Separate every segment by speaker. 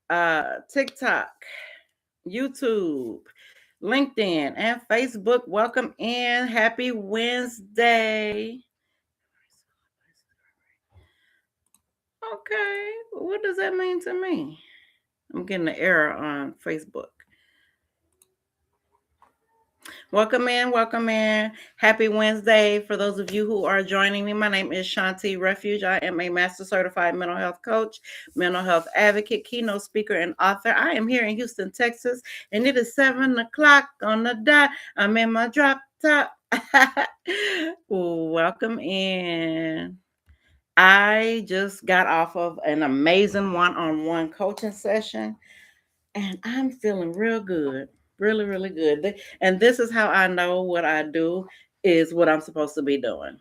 Speaker 1: TikTok, YouTube, LinkedIn, and Facebook. Welcome in. Happy Wednesday. Okay, what does that mean to me? I'm getting an error on Facebook. Welcome in, welcome in. Happy Wednesday. For those of you who are joining me, my name is Shanti Refuge. I am a master certified mental health coach, mental health advocate, keynote speaker, and author. I am here in Houston, Texas, and it is 7 o'clock on the dot. I'm in my drop top. Welcome in. I just got off of an amazing one-on-one coaching session and I'm feeling real good, really, really good. And this is how I know what I do is what I'm supposed to be doing.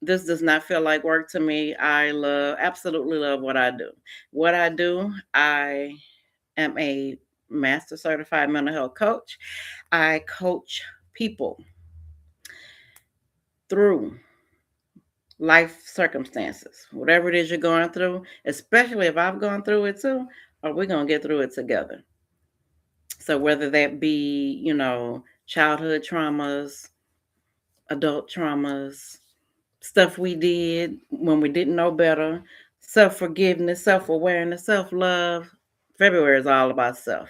Speaker 1: This does not feel like work to me. I absolutely love what I do. What I do, I am a master certified mental health coach. I coach people through life circumstances, whatever it is you're going through, especially if I've gone through it too, or we're going to get through it together. So whether that be, childhood traumas, adult traumas, stuff we did when we didn't know better, self-forgiveness, self-awareness, self-love. February is all about self.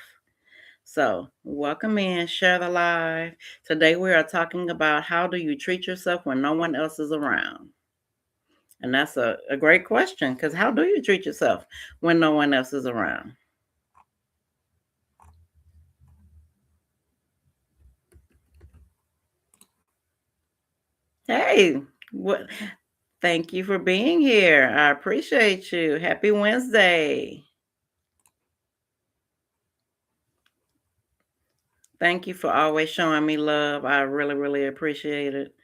Speaker 1: So welcome in, share the live. Today we are talking about how do you treat yourself when no one else is around? And that's a great question because how do you treat yourself when no one else is around? Hey, what? Thank you for being here. I appreciate you. Happy Wednesday. Thank you for always showing me love. I really, really appreciate it.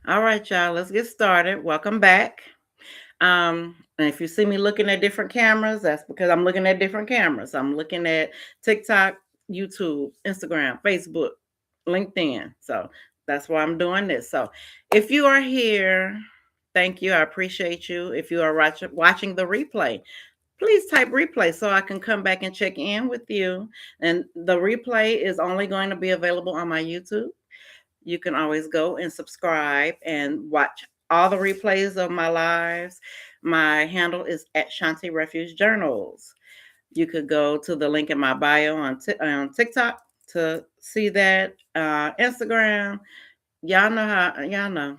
Speaker 1: All right, y'all, let's get started. Welcome back. And if you see me looking at different cameras, that's because I'm looking at different cameras. I'm looking at TikTok, YouTube, Instagram, Facebook, LinkedIn. So that's why I'm doing this. So if you are here, thank you. I appreciate you. If you are watching the replay, please type replay so I can come back and check in with you. And the replay is only going to be available on my YouTube. You can always go and subscribe and watch all the replays of my lives. My handle is at Shanti Refuge Journals. You could go to the link in my bio on TikTok to see that. Instagram, y'all know,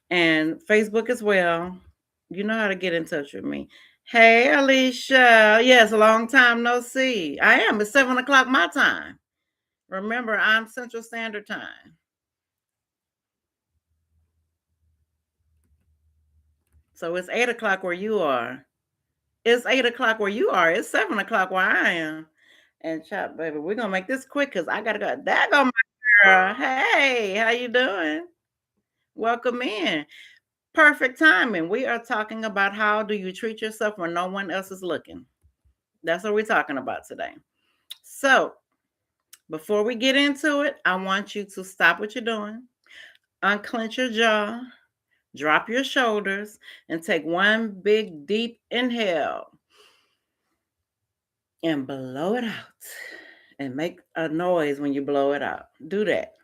Speaker 1: and Facebook as well. You know how to get in touch with me. Hey, Alicia. Yes, a long time no see. I am. It's 7 o'clock my time. Remember, I'm Central Standard Time. So it's 8 o'clock where you are. It's 8 o'clock where you are. It's 7 o'clock where I am. And chop, baby, we're gonna make this quick because I gotta go. That go my girl. Hey, how you doing? Welcome in. Perfect timing. We are talking about how do you treat yourself when no one else is looking. That's what we're talking about today. So before we get into it, I want you to stop what you're doing, unclench your jaw, drop your shoulders, and take one big deep inhale and blow it out. And make a noise when you blow it out. Do that.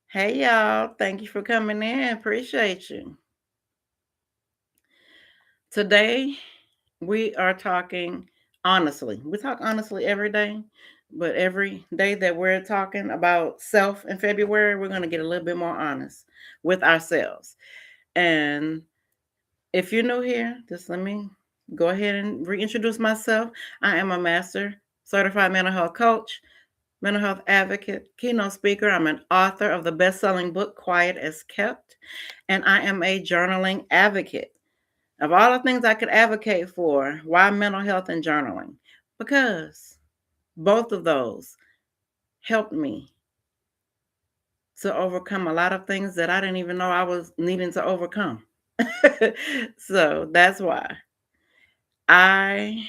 Speaker 1: Hey, y'all. Thank you for coming in. Appreciate you. Today, we are talking honestly. We talk honestly every day, but every day that we're talking about self in February, we're going to get a little bit more honest with ourselves. And if you're new here, just let me go ahead and reintroduce myself. I am a master certified mental health coach, mental health advocate, keynote speaker. I'm an author of the best-selling book Quiet as Kept, and I am a journaling advocate. Of all the things I could advocate for, why mental health and journaling? Because both of those helped me to overcome a lot of things that I didn't even know I was needing to overcome. So that's why I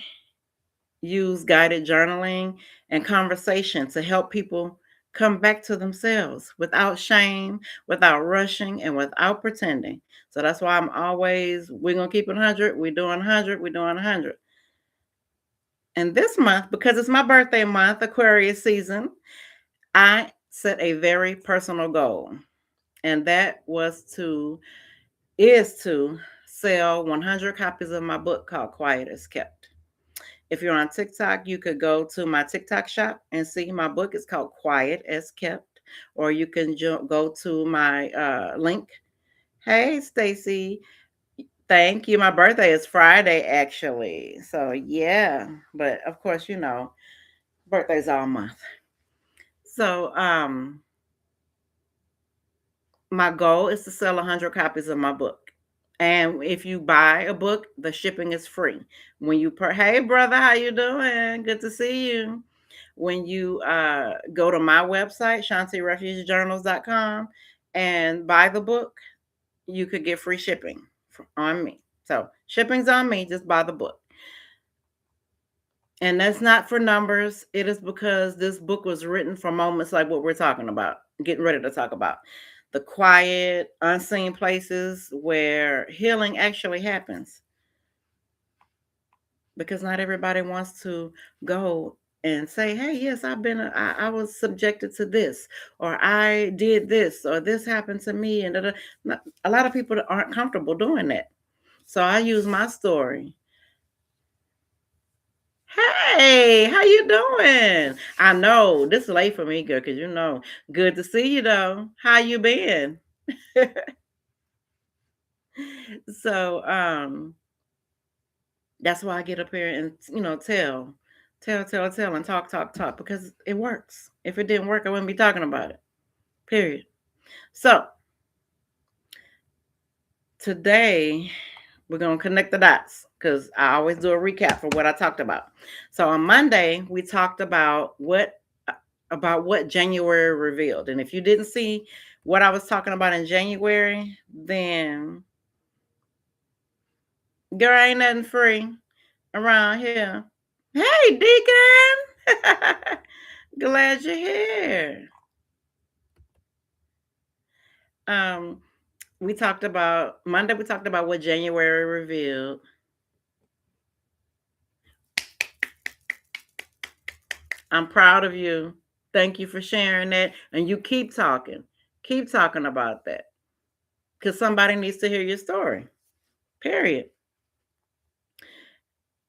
Speaker 1: use guided journaling and conversation to help people come back to themselves without shame, without rushing, and without pretending. So that's why I'm always, we're going to keep it 100. We're doing 100. We're doing 100. And this month, because it's my birthday month, Aquarius season, I set a very personal goal. And that is to sell 100 copies of my book called Quiet as Kept. If you're on TikTok, you could go to my TikTok shop and see my book. It's called Quiet as Kept. Or you can go to my link. Hey, Stacy. Thank you. My birthday is Friday, actually. So, yeah. But of course, birthday's all month. So, my goal is to sell 100 copies of my book. And if you buy a book, the shipping is free. When you hey brother, how you doing? Good to see you. When you go to my website, shantirefugejournals.com, and buy the book, you could get free shipping on me. So shipping's on me, just buy the book. And that's not for numbers. It is because this book was written for moments like what we're talking about, getting ready to talk about. The quiet, unseen places where healing actually happens. Because not everybody wants to go and say, hey, yes, I was subjected to this, or I did this, or this happened to me. And a lot of people aren't comfortable doing that. So I use my story. Hey, how you doing? I know this is late for me, girl, because good to see you though. How you been? So that's why I get up here and tell, and talk because it works. If it didn't work, I wouldn't be talking about it. Period. So today we're gonna connect the dots because I always do a recap for what I talked about. So on Monday we talked about what January revealed, and if you didn't see what I was talking about in January, then girl, ain't nothing free around here. Hey, Deacon. Glad you're here. Um, Monday, we talked about what January revealed. I'm proud of you. Thank you for sharing that. And you keep talking. Keep talking about that. Because somebody needs to hear your story. Period.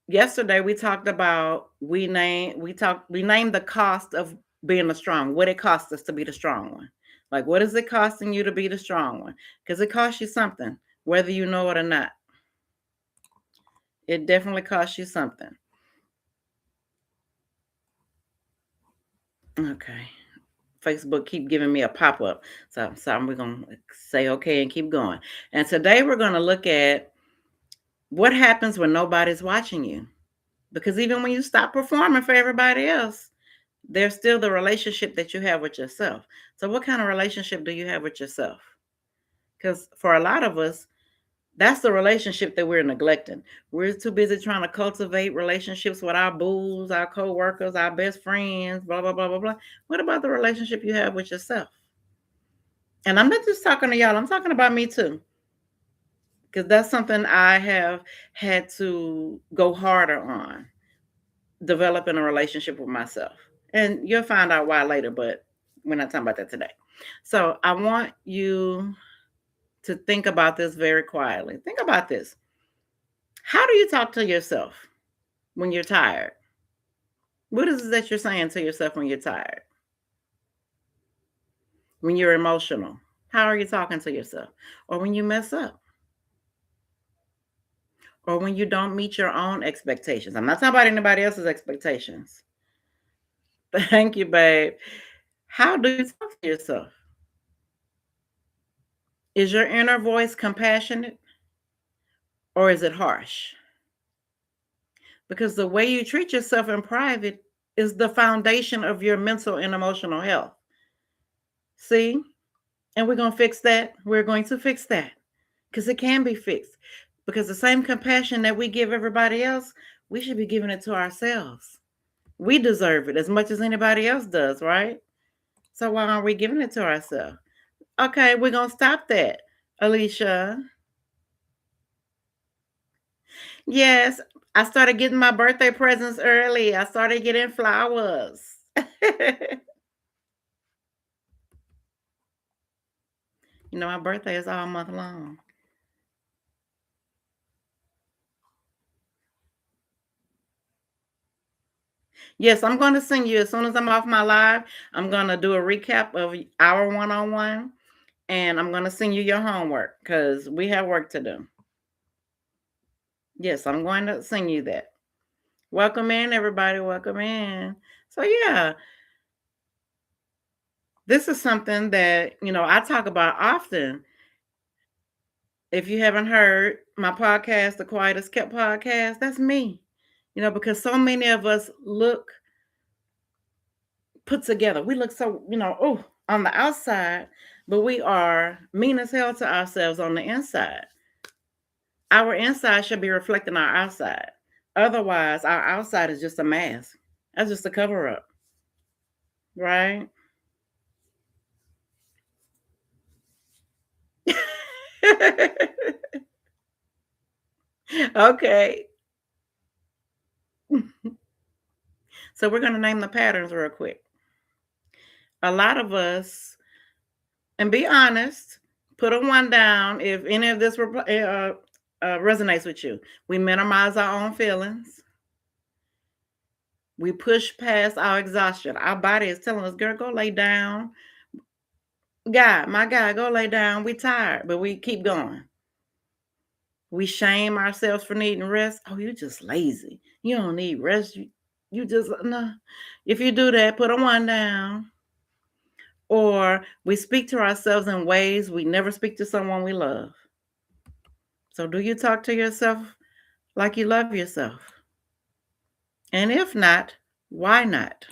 Speaker 1: Yesterday we talked about we named the cost of being the strong, what it costs us to be the strong one. Like, what is it costing you to be the strong one? Because it costs you something, whether you know it or not. It definitely costs you something. Okay. Facebook keep giving me a pop-up. So we're going to say okay and keep going. And today we're going to look at what happens when nobody's watching you. Because even when you stop performing for everybody else, there's still the relationship that you have with yourself. So what kind of relationship do you have with yourself? Because for a lot of us, that's the relationship that we're neglecting. We're too busy trying to cultivate relationships with our boo's, our co-workers, our best friends, blah, blah, blah, blah, blah. What about the relationship you have with yourself? And I'm not just talking to y'all, I'm talking about me too. Because that's something I have had to go harder on, developing a relationship with myself. And you'll find out why later, but we're not talking about that today. So I want you to think about this very quietly. Think about this. How do you talk to yourself when you're tired? What is it that you're saying to yourself when you're tired? When you're emotional? How are you talking to yourself? Or when you mess up? Or when you don't meet your own expectations? I'm not talking about anybody else's expectations. Thank you, babe. How do you talk to yourself? Is your inner voice compassionate or is it harsh? Because the way you treat yourself in private is the foundation of your mental and emotional health. See? And we're going to fix that. We're going to fix that because it can be fixed. Because the same compassion that we give everybody else, we should be giving it to ourselves. We deserve it as much as anybody else does, right? So why aren't we giving it to ourselves? Okay, we're gonna stop that, Alicia. Yes, I started getting my birthday presents early. I started getting flowers. My birthday is all month long. Yes, I'm going to send you as soon as I'm off my live. I'm going to do a recap of our one on one, and I'm going to send you your homework because we have work to do. Yes, I'm going to send you that. Welcome in, everybody. Welcome in. So, yeah, this is something that, I talk about often. If you haven't heard my podcast, the Quietest Kept podcast, that's me. Because so many of us look put together. We look so, on the outside, but we are mean as hell to ourselves on the inside. Our inside should be reflecting our outside. Otherwise, our outside is just a mask. That's just a cover up, right? Okay. So we're going to name the patterns real quick. A lot of us, and be honest, put a one down if any of this resonates with you. We minimize our own feelings. We push past our exhaustion. Our body is telling us, girl, go lay down. My guy, go lay down. We tired, but we keep going. We shame ourselves for needing rest. Oh, you just lazy. You don't need rest. You just, no. If you do that, put a one down. Or we speak to ourselves in ways we never speak to someone we love. So do you talk to yourself like you love yourself? And if not, why not?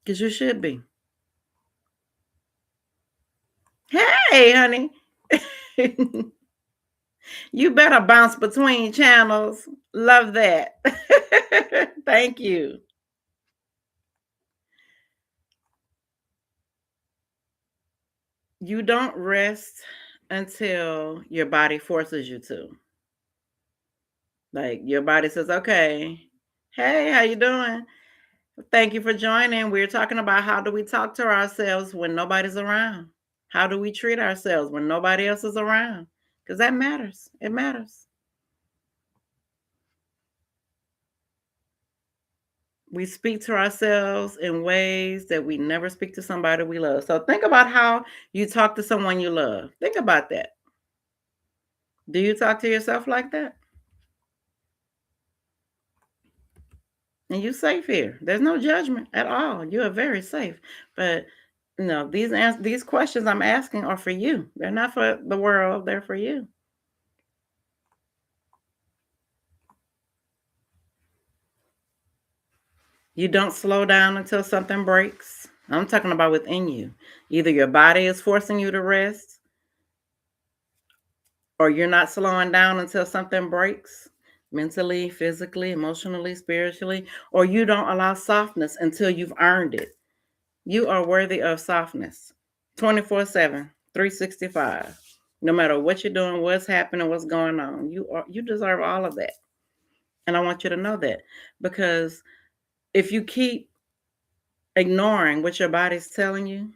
Speaker 1: Because you should be. Hey, honey. You better bounce between channels. Love that. Thank you. You don't rest until your body forces you to. Like your body says, okay, hey, how you doing? Thank you for joining. We're talking about how do we talk to ourselves when nobody's around? How do we treat ourselves when nobody else is around? Because that matters. It matters. We speak to ourselves in ways that we never speak to somebody we love. So think about how you talk to someone you love. Think about that. Do you talk to yourself like that? And you safe here. There's no judgment at all. You are very safe. But these questions I'm asking are for you. They're not for the world. They're for you. You don't slow down until something breaks. I'm talking about within you. Either your body is forcing you to rest, or you're not slowing down until something breaks mentally, physically, emotionally, spiritually, or you don't allow softness until you've earned it. You are worthy of softness 24/7, 365. No matter what you're doing, what's happening, what's going on, you deserve all of that. And I want you to know that because if you keep ignoring what your body's telling you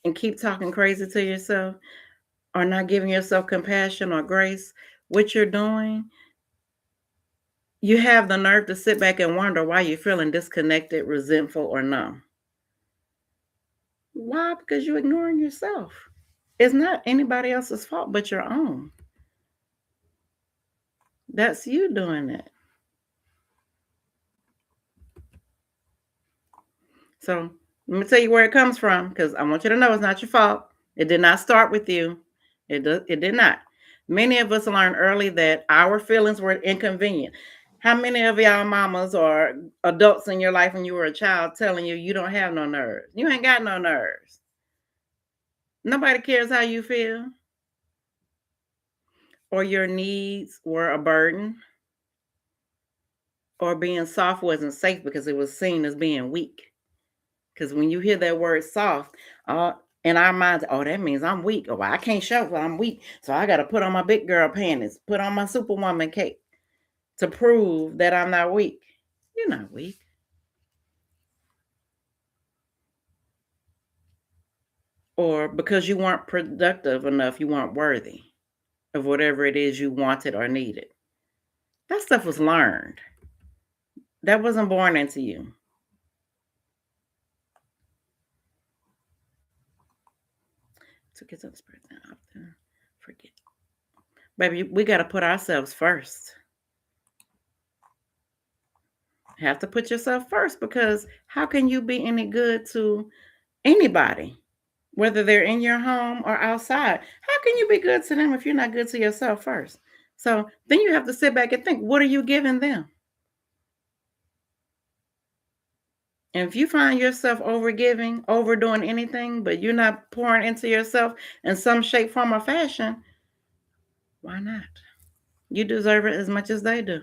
Speaker 1: and keep talking crazy to yourself or not giving yourself compassion or grace, what you're doing, you have the nerve to sit back and wonder why you're feeling disconnected, resentful, or numb. Why? Because you're ignoring yourself. It's not anybody else's fault but your own. That's you doing it. So let me tell you where it comes from because I want you to know it's not your fault. It did not start with you. It did not. Many of us learned early that our feelings were inconvenient. How many of y'all mamas or adults in your life when you were a child telling you you don't have no nerves? You ain't got no nerves. Nobody cares how you feel. Or your needs were a burden. Or being soft wasn't safe because it was seen as being weak. Because when you hear that word soft, in our minds, oh, that means I'm weak. Oh, I can't show well, I'm weak. So I got to put on my big girl panties, put on my superwoman cape to prove that I'm not weak. You're not weak. Or because you weren't productive enough, you weren't worthy of whatever it is you wanted or needed. That stuff was learned. That wasn't born into you. So get to this person out there. Forget. Baby, we got to put ourselves first. Have to put yourself first because how can you be any good to anybody, whether they're in your home or outside? How can you be good to them if you're not good to yourself first? So then you have to sit back and think, what are you giving them? And if you find yourself overgiving, overdoing anything, but you're not pouring into yourself in some shape, form, or fashion, why not? You deserve it as much as they do.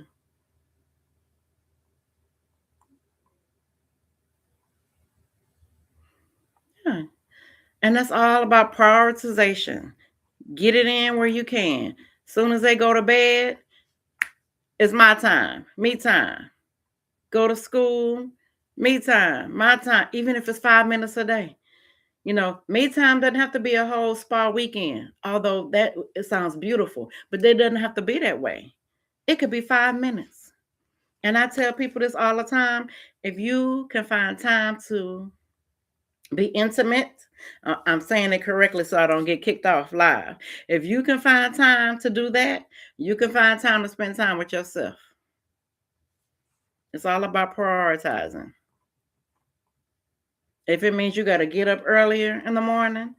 Speaker 1: Yeah. And that's all about prioritization. Get it in where you can. Soon as they go to bed, it's my time, me time. Go to school, me time, my time, even if it's 5 minutes a day. Me time doesn't have to be a whole spa weekend, although that it sounds beautiful, but it doesn't have to be that way. It could be 5 minutes. And I tell people this all the time. If you can find time to be intimate, I'm saying it correctly so I don't get kicked off live. If you can find time to do that, you can find time to spend time with yourself. It's all about prioritizing. If it means you got to get up earlier in the morning,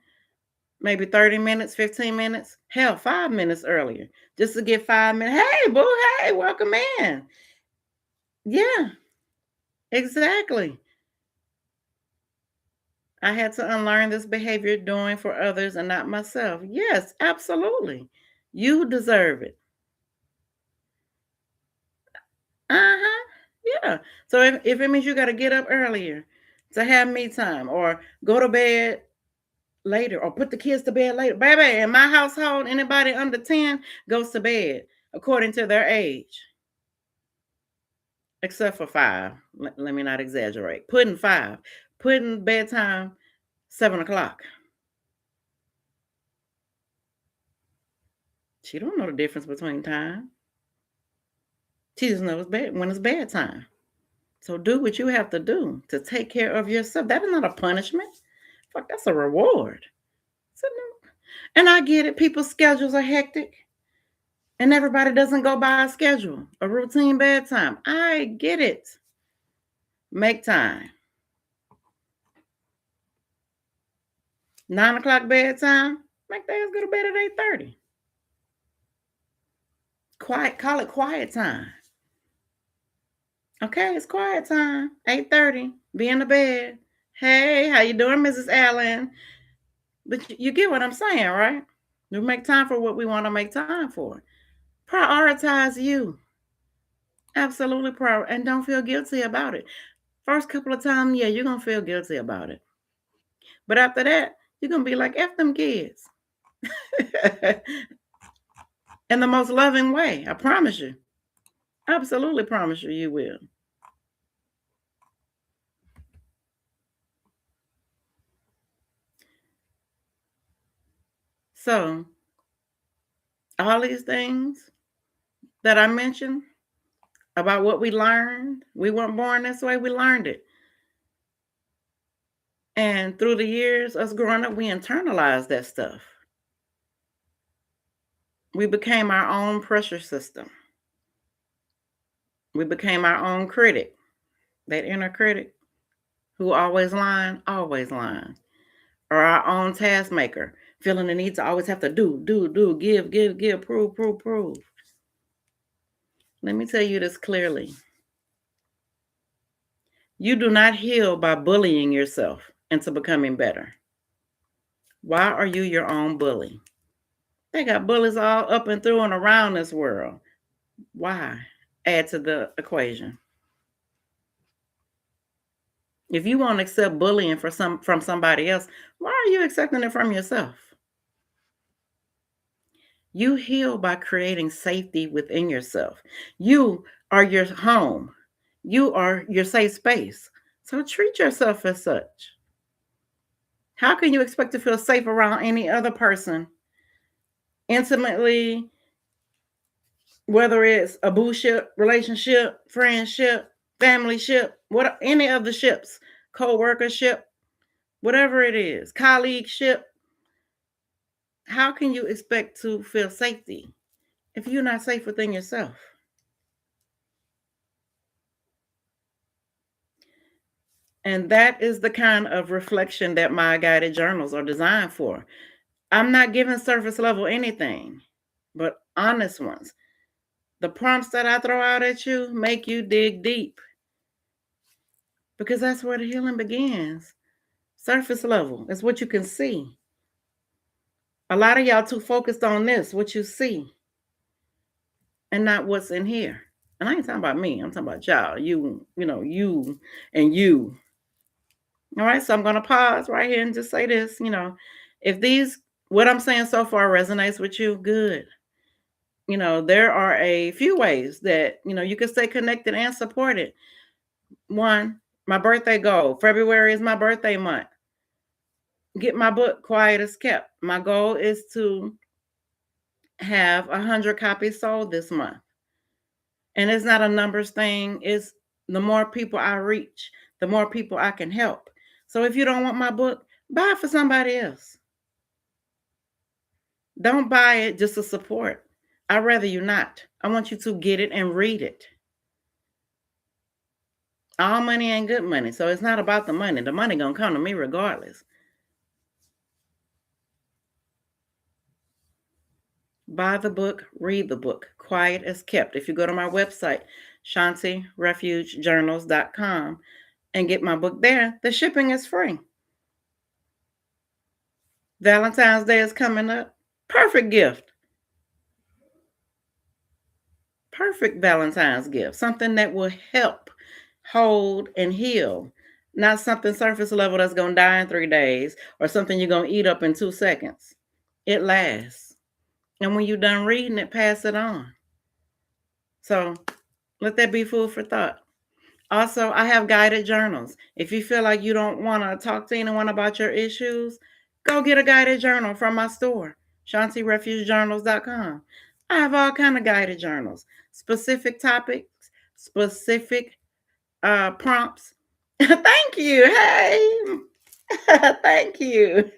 Speaker 1: maybe 30 minutes, 15 minutes, hell, 5 minutes earlier, just to get 5 minutes. Hey, boo, hey, welcome in. Yeah, exactly. I had to unlearn this behavior doing for others and not myself. Yes, absolutely. You deserve it. Uh-huh. Yeah. So if it means you got to get up earlier to have me time or go to bed later or put the kids to bed later. Baby, in my household, anybody under 10 goes to bed according to their age, except for five. Let me not exaggerate. Putting five, putting bedtime 7 o'clock. She don't know the difference between time. She just knows when it's bedtime. So do what you have to do to take care of yourself. That is not a punishment. Fuck, that's a reward. So, no. And I get it. People's schedules are hectic. And everybody doesn't go by a schedule, a routine bedtime. I get it. Make time. 9 o'clock bedtime. Make the ass go to bed at 8:30. Quiet. Call it quiet time. Okay, it's quiet time. 8:30. Be in the bed. Hey, how you doing, Mrs. Allen? But you get what I'm saying, right? We make time for what we want to make time for. Prioritize you. Absolutely prior and don't feel guilty about it. First couple of times, yeah, you're gonna feel guilty about it. But after that, you're gonna be like, F them kids. In the most loving way. I promise you. Absolutely promise you you will. So all these things that I mentioned about what we learned, we weren't born this way, we learned it. And through the years, us growing up, we internalized that stuff. We became our own pressure system. We became our own critic, that inner critic who always lying, or our own task maker, feeling the need to always have to do, give, prove. Let me tell you this clearly. You do not heal by bullying yourself into becoming better. Why are you your own bully? They got bullies all up and through and around this world. Why? Add to the equation. If you won't accept bullying from somebody else, why are you accepting it from yourself? You heal by creating safety within yourself. You are your home. You are your safe space. So treat yourself as such. How can you expect to feel safe around any other person intimately, whether it's a boo ship, relationship, friendship, family ship, what any of the ships, co-worker ship, whatever it is, colleague ship? How can you expect to feel safety if you're not safe within yourself? And that is the kind of reflection that my guided journals are designed for. I'm not giving surface level anything, but honest ones. The prompts that I throw out at you make you dig deep because that's where the healing begins. Surface level is what you can see. A lot of y'all too focused on this, what you see, and not what's in here. And I ain't talking about me. I'm talking about y'all. You and you. All right. So I'm going to pause right here and just say this. If what I'm saying so far resonates with you, good. There are a few ways that, you can stay connected and supported. One, my birthday goal. February is my birthday month. Get my book, Quiet as Kept. My goal is to have 100 copies sold this month. And it's not a numbers thing. It's the more people I reach, the more people I can help. So if you don't want my book, buy it for somebody else. Don't buy it just to support. I'd rather you not. I want you to get it and read it. All money ain't good money. So it's not about the money. The money gonna come to me regardless. Buy the book, read the book. Quiet as Kept. If you go to my website, shantirefugejournals.com, and get my book there, the shipping is free. Valentine's Day is coming up. Perfect gift. Perfect Valentine's gift. Something that will help hold and heal. Not something surface level that's going to die in 3 days or something you're going to eat up in 2 seconds. It lasts. And when you're done reading it, pass it on. So let that be food for thought. Also, I have guided journals. If you feel like you don't want to talk to anyone about your issues, go get a guided journal from my store, shantirefugejournals.com. I have all kind of guided journals, specific topics, specific prompts. Thank you. Hey, thank you.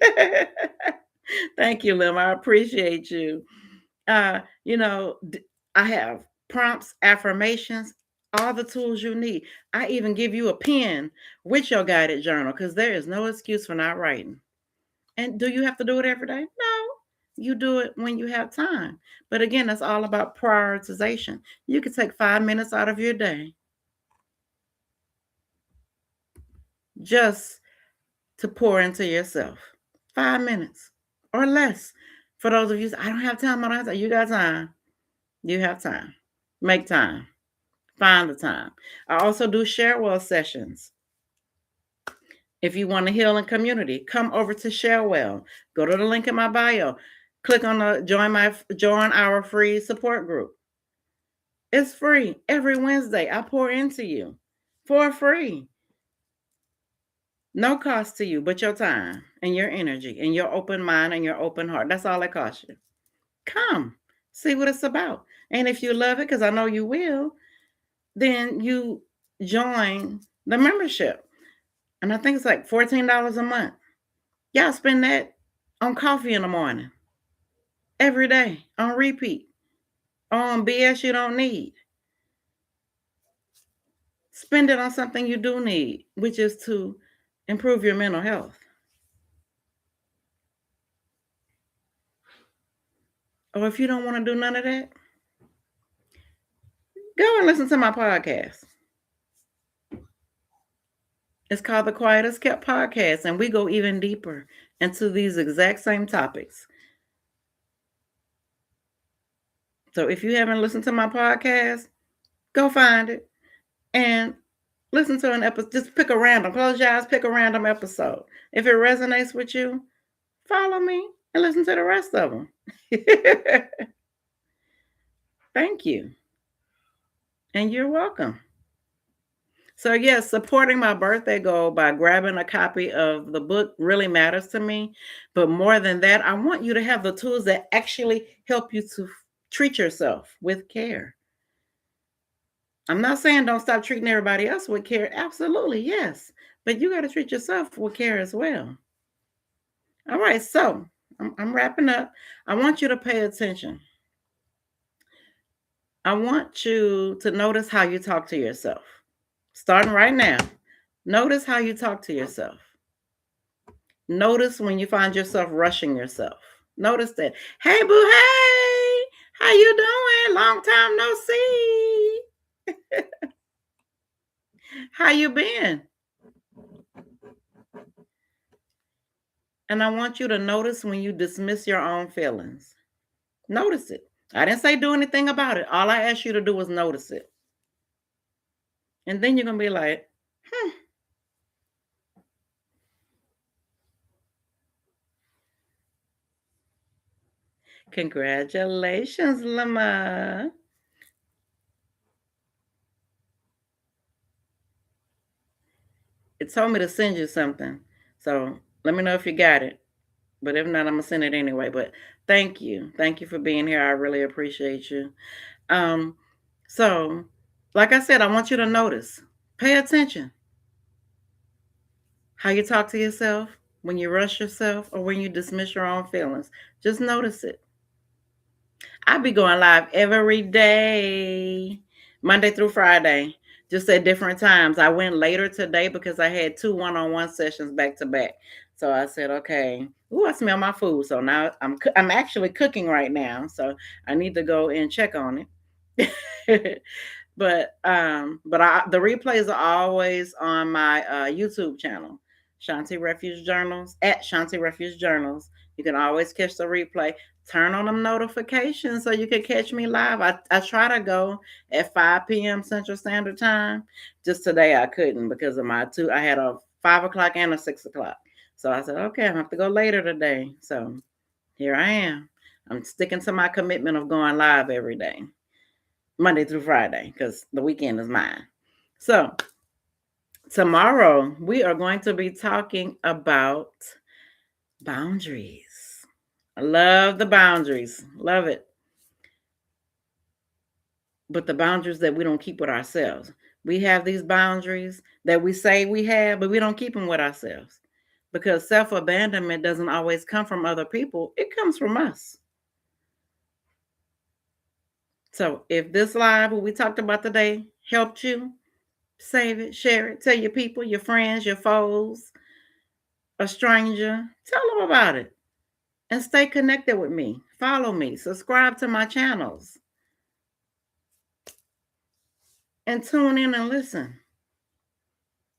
Speaker 1: Thank you, Lim. I appreciate you. Uh, you know, I have prompts, affirmations, all the tools you need. I even give you a pen with your guided journal because there is no excuse for not writing. And do you have to do it every day? No. You do it when you have time. But again, that's all about prioritization. You can take 5 minutes out of your day just to pour into yourself. 5 minutes or less. For those of you, I don't have time. I don't have time. You got time. You have time. Make time. Find the time. I also do Sharewell sessions. If you want to heal in community, come over to Sharewell. Go to the link in my bio. Click on the join our free support group. It's free. Every Wednesday, I pour into you for free. No cost to you but your time and your energy and your open mind and your open heart. That's all it costs you. Come, see what it's about. And if you love it, because I know you will, then you join the membership. And I think it's like $14 a month. Y'all spend that on coffee in the morning, every day, on repeat, on BS you don't need. Spend it on something you do need, which is to improve your mental health. Or if you don't want to do none of that, go and listen to my podcast. It's called the Quiet as Kept Podcast, and we go even deeper into these exact same topics. So if you haven't listened to my podcast, go find it and Listen to an episode. Just pick a random. Close your eyes. Pick a random episode. If it resonates with you, follow me and listen to the rest of them. Thank you. And you're welcome. So, yes, supporting my birthday goal by grabbing a copy of the book really matters to me. But more than that, I want you to have the tools that actually help you to treat yourself with care. I'm not saying don't stop treating everybody else with care. Absolutely, yes. But you got to treat yourself with care as well. All right, so I'm wrapping up. I want you to pay attention. I want you to notice how you talk to yourself. Starting right now, notice how you talk to yourself. Notice when you find yourself rushing yourself. Notice that. Hey, boo, hey, how you doing? Long time no see. How you been? And I want you to notice when you dismiss your own feelings. Notice it. I didn't say do anything about it. All I asked you to do was notice it. And then you're going to be like, congratulations, Lama. It told me to send you something. So let me know if you got it. But if not, I'm going to send it anyway. But thank you. Thank you for being here. I really appreciate you. Um, so, like I said, I want you to notice, pay attention how you talk to yourself, when you rush yourself, or when you dismiss your own feelings. Just notice it. I be going live every day, Monday through Friday, just at different times. I went later today because I had 2 one-on-one sessions back to back. So I said, okay, ooh, I smell my food. So now I'm actually cooking right now. So I need to go and check on it. But the replays are always on my YouTube channel, Shanti Refuge Journals, at Shanti Refuge Journals. You can always catch the replay. Turn on them notifications so you can catch me live. I try to go at 5 p.m. Central Standard Time. Just today I couldn't because of I had a 5 o'clock and a 6 o'clock. So I said, okay, I have to go later today. So here I am. I'm sticking to my commitment of going live every day, Monday through Friday, because the weekend is mine. So tomorrow we are going to be talking about boundaries. I love the boundaries. Love it. But the boundaries that we don't keep with ourselves. We have these boundaries that we say we have, but we don't keep them with ourselves. Because self-abandonment doesn't always come from other people. It comes from us. So if this live, what we talked about today, helped you, save it, share it, tell your people, your friends, your foes, a stranger, tell them about it. And stay connected with me. Follow me. Subscribe to my channels. And tune in and listen.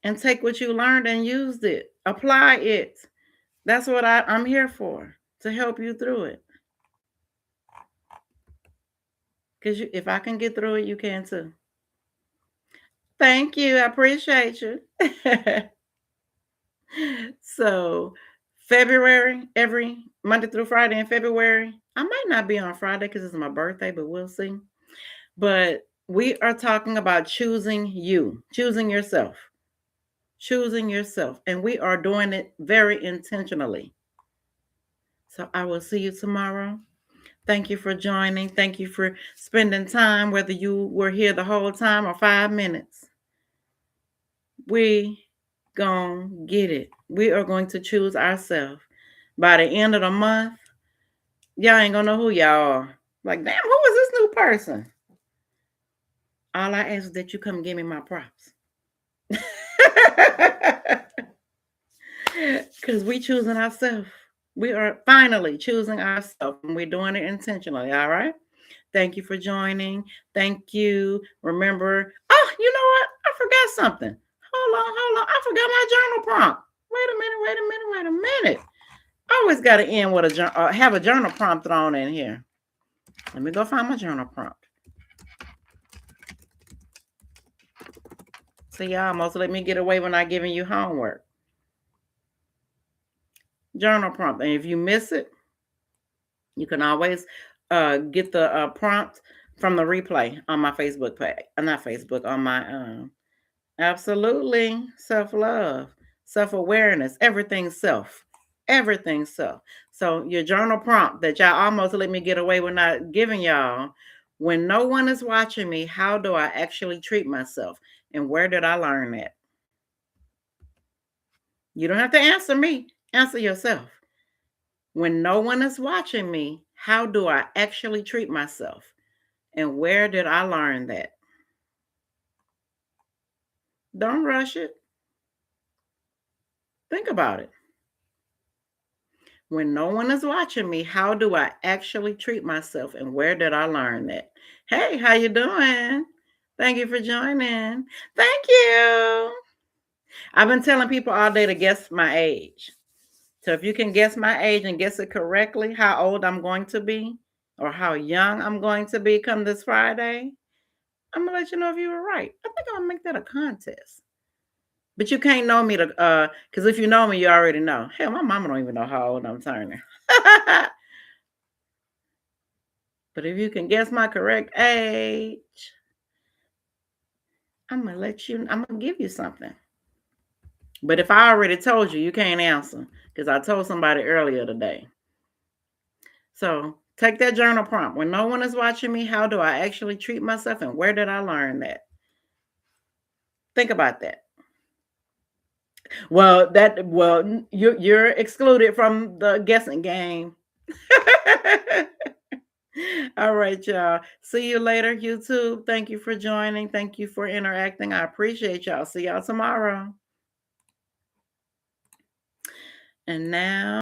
Speaker 1: And take what you learned and use it. Apply it. That's what I'm here for, to help you through it. Because if I can get through it, you can too. Thank you. I appreciate you. So, February, every Monday through Friday in February. I might not be on Friday because it's my birthday, but we'll see. But we are talking about choosing you, choosing yourself, choosing yourself. And we are doing it very intentionally. So I will see you tomorrow. Thank you for joining. Thank you for spending time, whether you were here the whole time or 5 minutes. We gonna get it. We are going to choose ourselves. By the end of the month, y'all ain't gonna know who y'all are. Like, damn, who is this new person? All I ask is that you come give me my props. Because we choosing ourselves. We are finally choosing ourselves, and we're doing it intentionally. All right. Thank you for joining. Thank you. Remember, oh, you know what? I forgot something. Hold on. I forgot my journal prompt. Wait a minute. I always got to end with have a journal prompt thrown in here. Let me go find my journal prompt. See, y'all almost let me get away when I giving you homework. Journal prompt. And if you miss it, you can always get the prompt from the replay on my Facebook page. Not Facebook, on my absolutely self-love, self-awareness, everything self. Everything self. So your journal prompt that y'all almost let me get away with not giving y'all. When no one is watching me, how do I actually treat myself? And where did I learn that? You don't have to answer me. Answer yourself. When no one is watching me, how do I actually treat myself? And where did I learn that? Don't rush it. Think about it. When no one is watching me, how do I actually treat myself and where did I learn that? Hey, how you doing? Thank you for joining. Thank you. I've been telling people all day to guess my age. So if you can guess my age and guess it correctly, how old I'm going to be or how young I'm going to be come this Friday, I'm gonna let you know if you were right. I think I'm gonna make that a contest. But you can't know me to because if you know me, you already know. Hell, my mama don't even know how old I'm turning. But if you can guess my correct age, I'm gonna give you something. But if I already told you, you can't answer because I told somebody earlier today. So take that journal prompt. When no one is watching me, how do I actually treat myself and where did I learn that? Think about that. You're excluded from the guessing game. All right, y'all. See you later, YouTube. Thank you for joining. Thank you for interacting. I appreciate y'all. See y'all tomorrow. And now